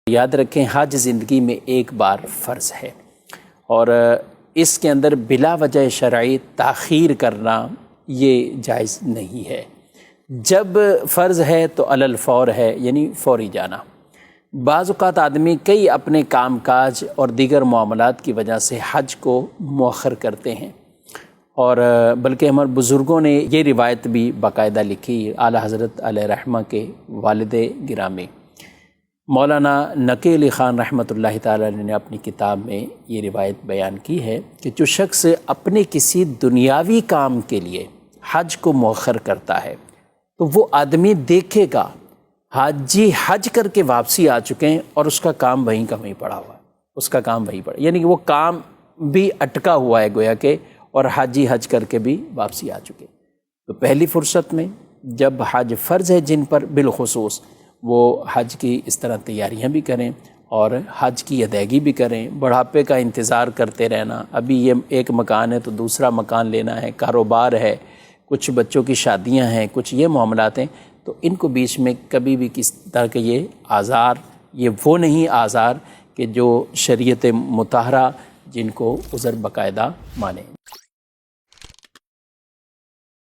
یاد رکھیں حج زندگی میں ایک بار فرض ہے اور اس کے اندر بلا وجہ شرعی تاخیر کرنا یہ جائز نہیں ہے۔ جب فرض ہے تو علی الفور ہے، یعنی فوری جانا۔ بعض اوقات آدمی کئی اپنے کام کاج اور دیگر معاملات کی وجہ سے حج کو مؤخر کرتے ہیں، اور بلکہ ہمارے بزرگوں نے یہ روایت بھی باقاعدہ لکھی۔ اعلیٰ حضرت علیہ رحمہ کے والد گرامی مولانا نقی علی خان رحمۃ اللہ تعالی نے اپنی کتاب میں یہ روایت بیان کی ہے کہ جو شخص اپنے کسی دنیاوی کام کے لیے حج کو مؤخر کرتا ہے تو وہ آدمی دیکھے گا حاجی حج کر کے واپسی آ چکے ہیں اور اس کا کام وہیں کا وہیں پڑا ہوا ہے، اس کا کام وہیں پڑا، یعنی کہ وہ کام بھی اٹکا ہوا ہے گویا کہ، اور حاجی حج کر کے بھی واپسی آ چکے۔ تو پہلی فرصت میں جب حج فرض ہے جن پر بالخصوص، وہ حج کی اس طرح تیاریاں بھی کریں اور حج کی ادائیگی بھی کریں۔ بڑھاپے کا انتظار کرتے رہنا، ابھی یہ ایک مکان ہے تو دوسرا مکان لینا ہے، کاروبار ہے، کچھ بچوں کی شادیاں ہیں، کچھ یہ معاملات ہیں، تو ان کو بیچ میں کبھی بھی کس طرح کے یہ آزار، یہ وہ نہیں آزار کہ جو شریعت مطہرہ جن کو عذر باقاعدہ مانے۔